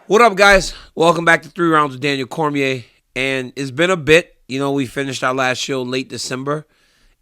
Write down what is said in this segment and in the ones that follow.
What up, guys? Welcome back to 3 Rounds with Daniel Cormier. And it's been a bit. We finished our last show late December,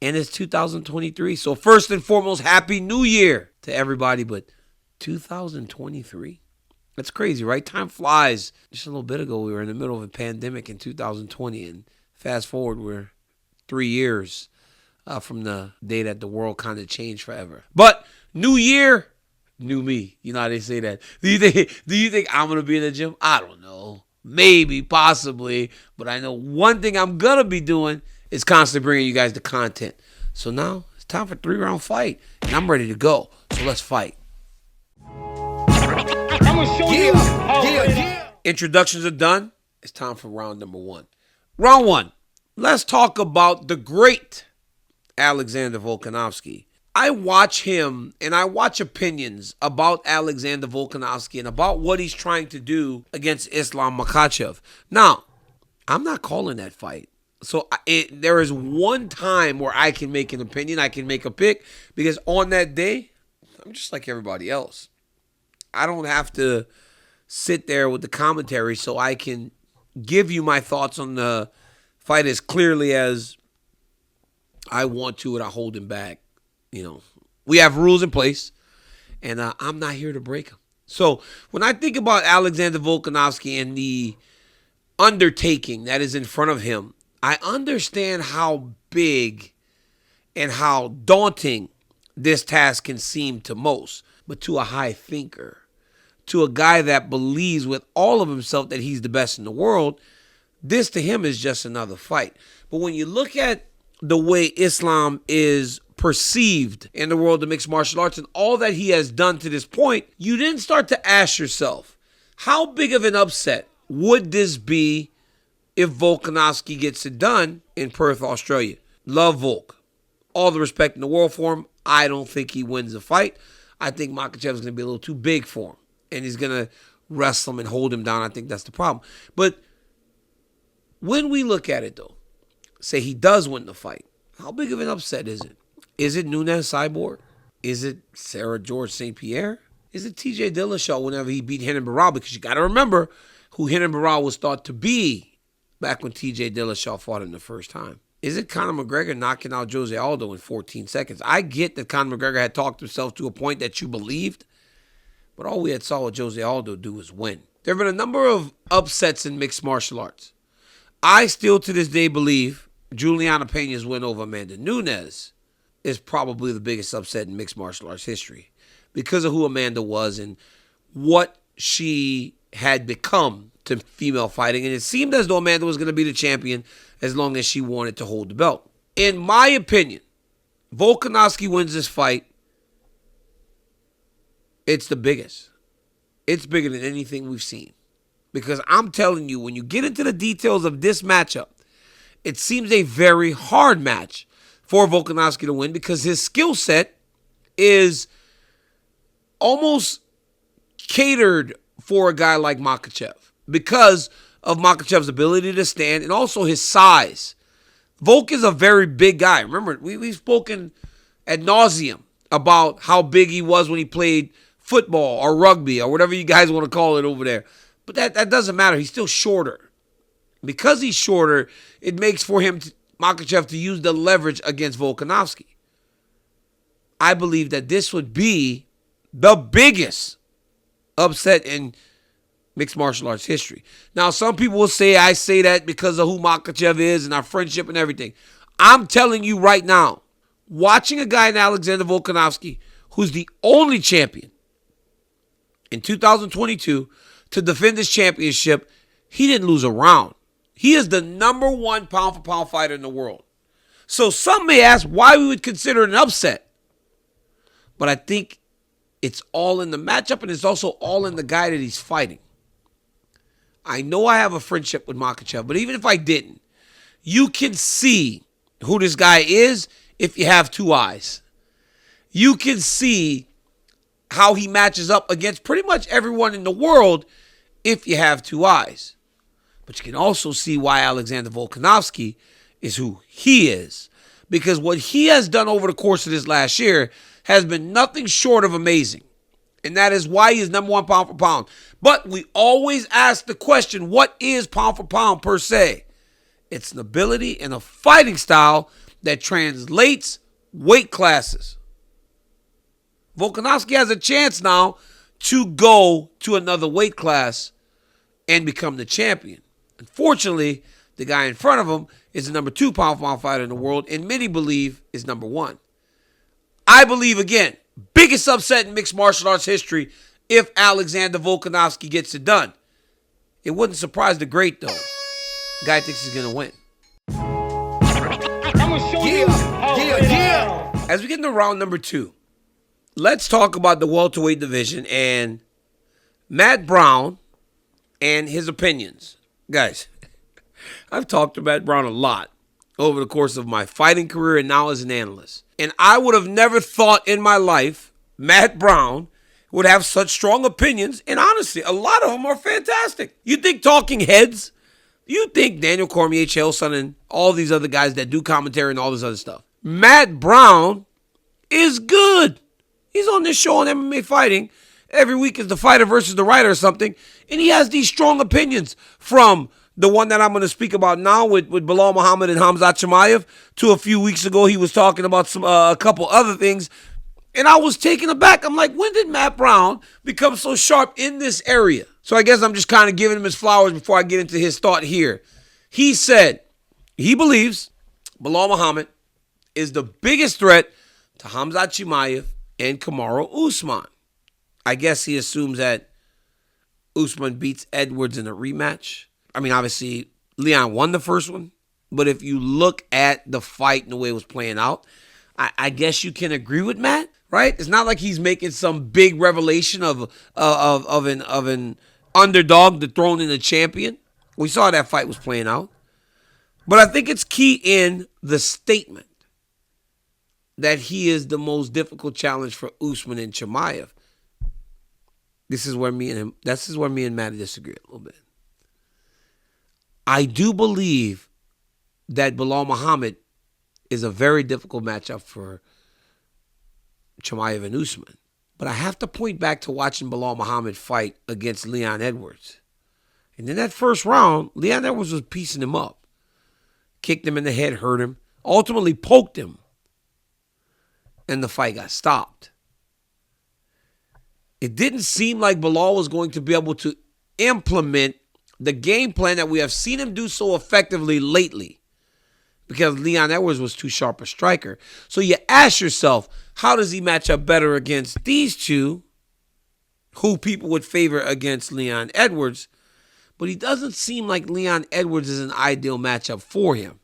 and it's 2023. So first and foremost, Happy New Year to everybody. But 2023? That's crazy, right? Time flies. Just a little bit ago, we were in the middle of a pandemic in 2020, and fast forward, we're 3 years from the day that the world kind of changed forever. But new year, new me. You know how they say that. Do you think I'm going to be in the gym? I don't know. Maybe, possibly. But I know one thing I'm going to be doing is constantly bringing you guys the content. So now it's time for 3-round fight. And I'm ready to go. So let's fight. I'm going to show you. Introductions are done. It's time for round number one. Round one. Let's talk about the great Alexander Volkanovski. I watch him and I watch opinions about Alexander Volkanovski and about what he's trying to do against Islam Makhachev. Now, I'm not calling that fight. So there is one time where I can make an opinion, I can make a pick, because on that day, I'm just like everybody else. I don't have to sit there with the commentary, so I can give you my thoughts on the fight as clearly as I want to without holding back. We have rules in place, and I'm not here to break them. So when I think about Alexander Volkanovski and the undertaking that is in front of him, I understand how big and how daunting this task can seem to most. But to a high thinker, to a guy that believes with all of himself that he's the best in the world, this to him is just another fight. But when you look at the way Islam is perceived in the world of mixed martial arts and all that he has done to this point, you then start to ask yourself, how big of an upset would this be if Volkanovski gets it done in Perth, Australia? Love Volk. All the respect in the world for him. I don't think he wins the fight. I think Makhachev is going to be a little too big for him, and he's going to wrestle him and hold him down. I think that's the problem. But when we look at it, though, say he does win the fight, how big of an upset is it? Is it Nunes Cyborg? Is it Sarah George St. Pierre? Is it TJ Dillashaw whenever he beat Renan Barao? Because you got to remember who Renan Barao was thought to be back when TJ Dillashaw fought him the first time. Is it Conor McGregor knocking out Jose Aldo in 14 seconds? I get that Conor McGregor had talked himself to a point that you believed, but all we had saw what Jose Aldo do was win. There have been a number of upsets in mixed martial arts. I still to this day believe Juliana Peña's win over Amanda Nunes is probably the biggest upset in mixed martial arts history because of who Amanda was and what she had become to female fighting. And it seemed as though Amanda was going to be the champion as long as she wanted to hold the belt. In my opinion, Volkanovski wins this fight. It's the biggest. It's bigger than anything we've seen. Because I'm telling you, when you get into the details of this matchup, it seems a very hard match for Volkanovski to win because his skill set is almost catered for a guy like Makhachev because of Makhachev's ability to stand and also his size. Volk is a very big guy. Remember, we've spoken ad nauseum about how big he was when he played football or rugby or whatever you guys want to call it over there. But that doesn't matter. He's still shorter. Because he's shorter, it makes for him, Makhachev, to use the leverage against Volkanovski. I believe that this would be the biggest upset in mixed martial arts history. Now, some people will say I say that because of who Makhachev is and our friendship and everything. I'm telling you right now, watching a guy in Alexander Volkanovski, who's the only champion in 2022 to defend his championship, he didn't lose a round. He is the number one pound-for-pound fighter in the world. So some may ask why we would consider it an upset. But I think it's all in the matchup, and it's also all in the guy that he's fighting. I know I have a friendship with Makhachev, but even if I didn't, you can see who this guy is if you have two eyes. You can see how he matches up against pretty much everyone in the world if you have two eyes. But you can also see why Alexander Volkanovski is who he is. Because what he has done over the course of this last year has been nothing short of amazing. And that is why he is number one pound for pound. But we always ask the question, what is pound for pound per se? It's an ability and a fighting style that translates weight classes. Volkanovski has a chance now to go to another weight class and become the champion. Unfortunately, the guy in front of him is the number 2 pound for pound fighter in the world, and many believe is number 1. I believe, again, biggest upset in mixed martial arts history if Alexander Volkanovski gets it done. It wouldn't surprise the great, though. The guy thinks he's going to win. I'm gonna show you how As we get into round number 2, let's talk about the welterweight division and Matt Brown and his opinions. Guys, I've talked to Matt Brown a lot over the course of my fighting career and now as an analyst. And I would have never thought in my life Matt Brown would have such strong opinions. And honestly, a lot of them are fantastic. You think talking heads, you think Daniel Cormier, Chael Sonnen, all these other guys that do commentary and all this other stuff. Matt Brown is good. He's on this show on MMA Fighting. Every week is the fighter versus the writer or something. And he has these strong opinions, from the one that I'm going to speak about now with Belal Muhammad and Khamzat Chimaev, to a few weeks ago he was talking about a couple other things. And I was taken aback. I'm like, when did Matt Brown become so sharp in this area? So I guess I'm just kind of giving him his flowers before I get into his thought here. He said he believes Belal Muhammad is the biggest threat to Khamzat Chimaev and Kamaru Usman. I guess he assumes that Usman beats Edwards in a rematch. I mean, obviously, Leon won the first one. But if you look at the fight and the way it was playing out, I guess you can agree with Matt, right? It's not like he's making some big revelation of an underdog dethroning a champion. We saw that fight was playing out. But I think it's key in the statement that he is the most difficult challenge for Usman and Chimaev. This is where me and Matt disagree a little bit. I do believe that Belal Muhammad is a very difficult matchup for Chimaev and Usman. But I have to point back to watching Belal Muhammad fight against Leon Edwards. And in that first round, Leon Edwards was piecing him up. Kicked him in the head, hurt him, ultimately poked him. And the fight got stopped. It didn't seem like Belal was going to be able to implement the game plan that we have seen him do so effectively lately, because Leon Edwards was too sharp a striker. So you ask yourself, how does he match up better against these two, who people would favor against Leon Edwards? But he doesn't seem like Leon Edwards is an ideal matchup for him.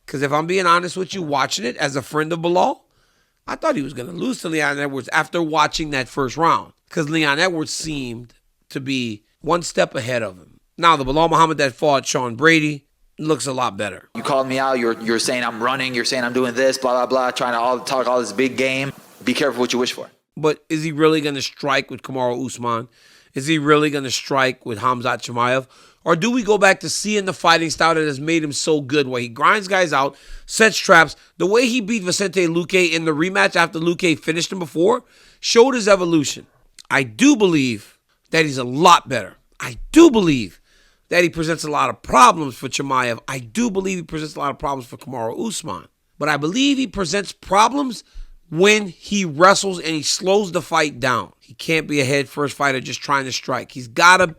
Because if I'm being honest with you, watching it as a friend of Belal, I thought he was going to lose to Leon Edwards after watching that first round, because Leon Edwards seemed to be one step ahead of him. Now, the Belal Muhammad that fought Sean Brady looks a lot better. You called me out. You're saying I'm running. You're saying I'm doing this, blah, blah, blah, trying to talk all this big game. Be careful what you wish for. But is he really going to strike with Kamaru Usman? Is he really going to strike with Khamzat Chimaev? Or do we go back to seeing the fighting style that has made him so good, where he grinds guys out, sets traps? The way he beat Vicente Luque in the rematch after Luque finished him before showed his evolution. I do believe that he's a lot better. I do believe that he presents a lot of problems for Chimaev. I do believe he presents a lot of problems for Kamaru Usman. But I believe he presents problems when he wrestles and he slows the fight down. He can't be a head-first fighter just trying to strike. He's got to,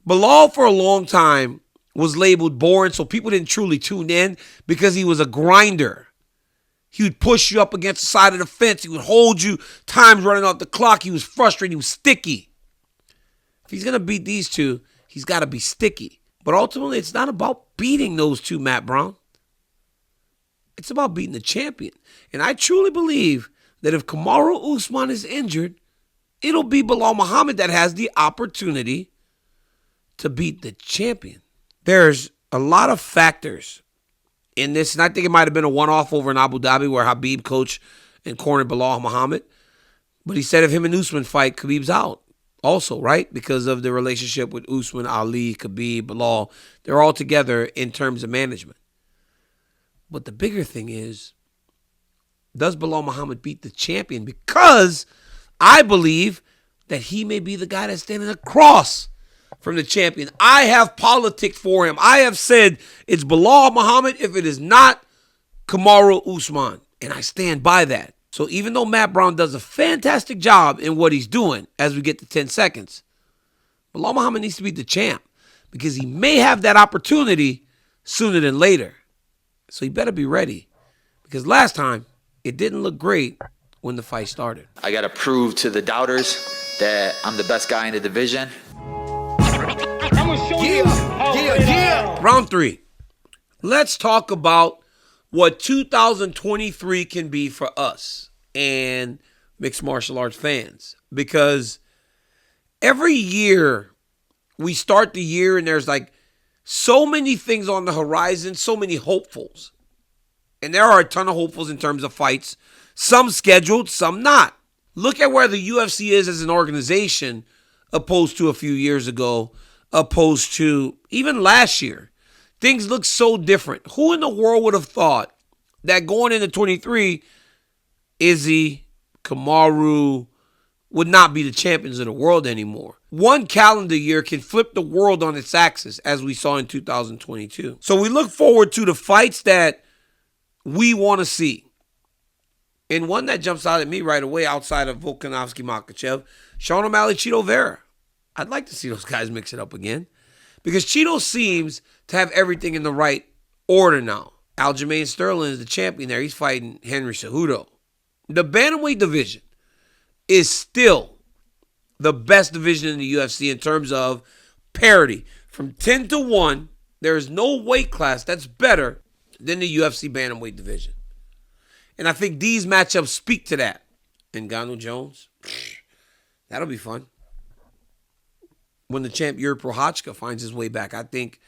Belal for a long time was labeled boring, so people didn't truly tune in because he was a grinder. He would push you up against the side of the fence. He would hold you, time's running off the clock. He was frustrated. He was sticky. If he's going to beat these two, he's got to be sticky. But ultimately, it's not about beating those two, Matt Brown. It's about beating the champion. And I truly believe that if Kamaru Usman is injured, it'll be Belal Muhammad that has the opportunity to beat the champion. There's a lot of factors in this, and I think it might have been a one-off over in Abu Dhabi where Khabib coached and cornered Belal Muhammad. But he said if him and Usman fight, Khabib's out also, right? Because of the relationship with Usman, Ali, Khabib, Belal. They're all together in terms of management. But the bigger thing is, does Belal Muhammad beat the champion because I believe that he may be the guy that's standing across from the champion. I have politics for him. I have said it's Bilal Muhammad if it is not Kamaru Usman, and I stand by that. So even though Matt Brown does a fantastic job in what he's doing as we get to 10 seconds, Bilal Muhammad needs to be the champ because he may have that opportunity sooner than later. So he better be ready because last time it didn't look great when the fight started. I got to prove to the doubters that I'm the best guy in the division. Round 3. Let's talk about what 2023 can be for us and mixed martial arts fans. Because every year we start the year and there's like so many things on the horizon, so many hopefuls. And there are a ton of hopefuls in terms of fights. Some scheduled, some not. Look at where the UFC is as an organization opposed to a few years ago, opposed to even last year. Things look so different. Who in the world would have thought that going into 23, Izzy, Kamaru would not be the champions of the world anymore? One calendar year can flip the world on its axis, as we saw in 2022. So we look forward to the fights that we want to see. And one that jumps out at me right away outside of Volkanovski, Makhachev, Sean O'Malley, Cheeto Vera. I'd like to see those guys mix it up again because Cheeto seems to have everything in the right order now. Aljamain Sterling is the champion there. He's fighting Henry Cejudo. The bantamweight division is still the best division in the UFC in terms of parity. From 10 to 1, there is no weight class that's better than the UFC bantamweight division. And I think these matchups speak to that. Ngannou Jones, that'll be fun. When the champ Yuri Prochazka finds his way back, I think,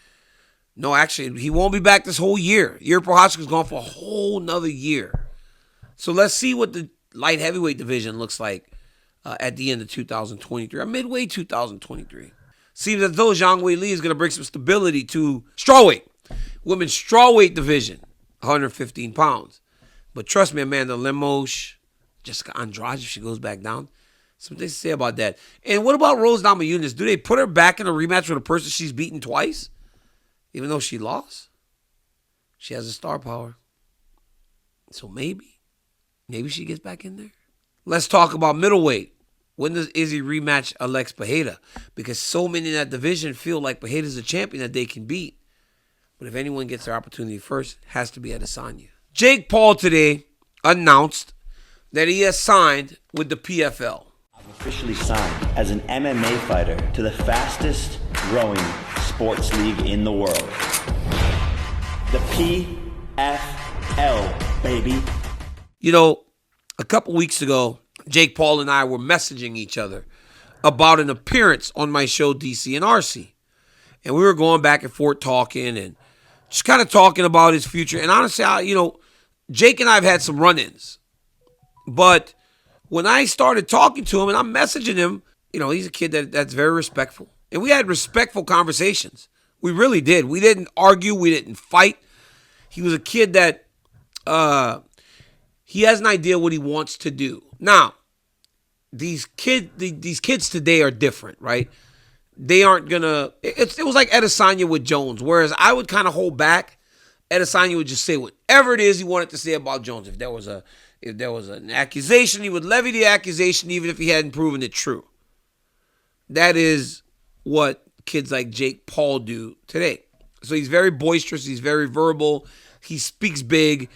no, actually, he won't be back this whole year. Yuri Prochazka's gone for a whole nother year. So let's see what the light heavyweight division looks like at the end of 2023, or midway 2023. Seems as though Zhang Weili is going to bring some stability to strawweight, women's strawweight division, 115 pounds. But trust me, Amanda Lemos, Jessica Andrade, if she goes back down, something to say about that. And what about Rose Namajunas? Do they put her back in a rematch with a person she's beaten twice? Even though she lost? She has a star power. So maybe she gets back in there. Let's talk about middleweight. When does Izzy rematch Alex Pereira? Because so many in that division feel like Pereira's a champion that they can beat. But if anyone gets their opportunity first, it has to be Adesanya. Jake Paul today announced that he has signed with the PFL. I've officially signed as an MMA fighter to the fastest growing sports league in the world. The PFL, baby. You know, a couple weeks ago, Jake Paul and I were messaging each other about an appearance on my show, DC and RC. And we were going back and forth talking and just kind of talking about his future. And honestly, Jake and I have had some run-ins. But when I started talking to him and I'm messaging him, he's a kid that's very respectful. And we had respectful conversations. We really did. We didn't argue. We didn't fight. He was a kid that he has an idea what he wants to do. Now, these kids today are different, right? They aren't gonna. It was like Adesanya with Jones, whereas I would kind of hold back. Adesanya would just say whatever it is he wanted to say about Jones. If there was an accusation, he would levy the accusation, even if he hadn't proven it true. That is what kids like Jake Paul do today. So he's very boisterous. He's very verbal. He speaks big,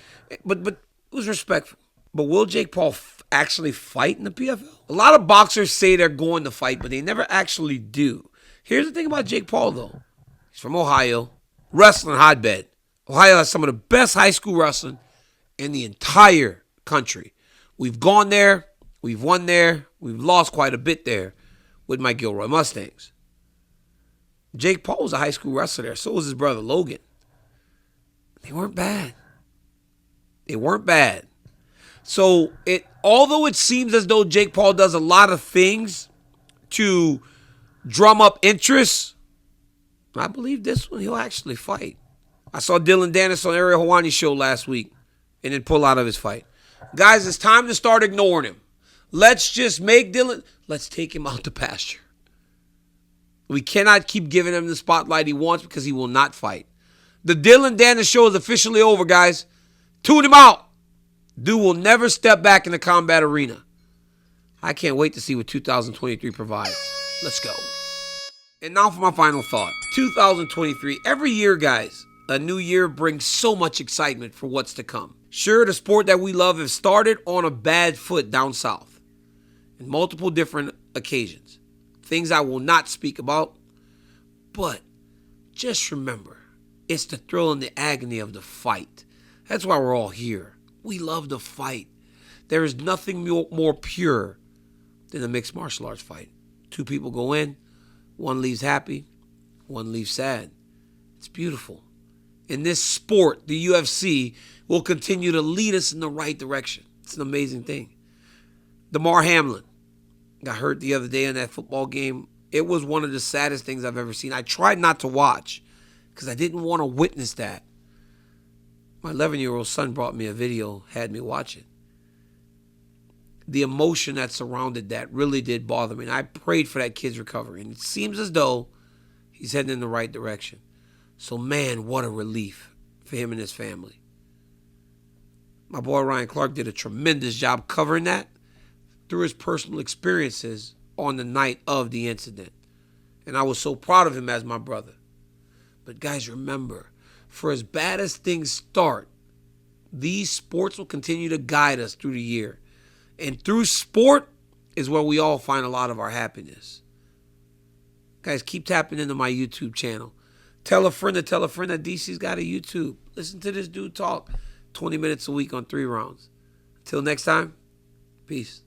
but it was respectful. But will Jake Paul actually fight in the PFL? A lot of boxers say they're going to fight, but they never actually do. Here's the thing about Jake Paul, though. He's from Ohio, wrestling hotbed. Ohio has some of the best high school wrestling in the entire country. We've gone there. We've won there. We've lost quite a bit there with my Gilroy Mustangs. Jake Paul was a high school wrestler there. So was his brother Logan. They weren't bad. So although it seems as though Jake Paul does a lot of things to drum up interest, I believe this one he'll actually fight. I saw Dylan Dennis on Ariel Helwani's show last week and then pull out of his fight. Guys, it's time to start ignoring him. Let's just make Dylan. Let's take him out to pasture. We cannot keep giving him the spotlight he wants because he will not fight. The Dylan Dennis show is officially over, guys. Tune him out. Dude will never step back in the combat arena. I can't wait to see what 2023 provides. Let's go. And now for my final thought. 2023. Every year, guys, a new year brings so much excitement for what's to come. Sure, the sport that we love has started on a bad foot down south in multiple different occasions. Things I will not speak about. But just remember, it's the thrill and the agony of the fight. That's why we're all here. We love the fight. There is nothing more pure than a mixed martial arts fight. Two people go in, one leaves happy, one leaves sad. It's beautiful. In this sport, the UFC will continue to lead us in the right direction. It's an amazing thing. Damar Hamlin got hurt the other day in that football game. It was one of the saddest things I've ever seen. I tried not to watch because I didn't want to witness that. My 11-year-old son brought me a video, had me watch it. The emotion that surrounded that really did bother me. And I prayed for that kid's recovery. And it seems as though he's heading in the right direction. So, man, what a relief for him and his family. My boy Ryan Clark did a tremendous job covering that through his personal experiences on the night of the incident. And I was so proud of him as my brother. But, guys, remember, for as bad as things start, these sports will continue to guide us through the year. And through sport is where we all find a lot of our happiness. Guys, keep tapping into my YouTube channel. Tell a friend that DC's got a YouTube. Listen to this dude talk 20 minutes a week on 3 rounds. Until next time, peace.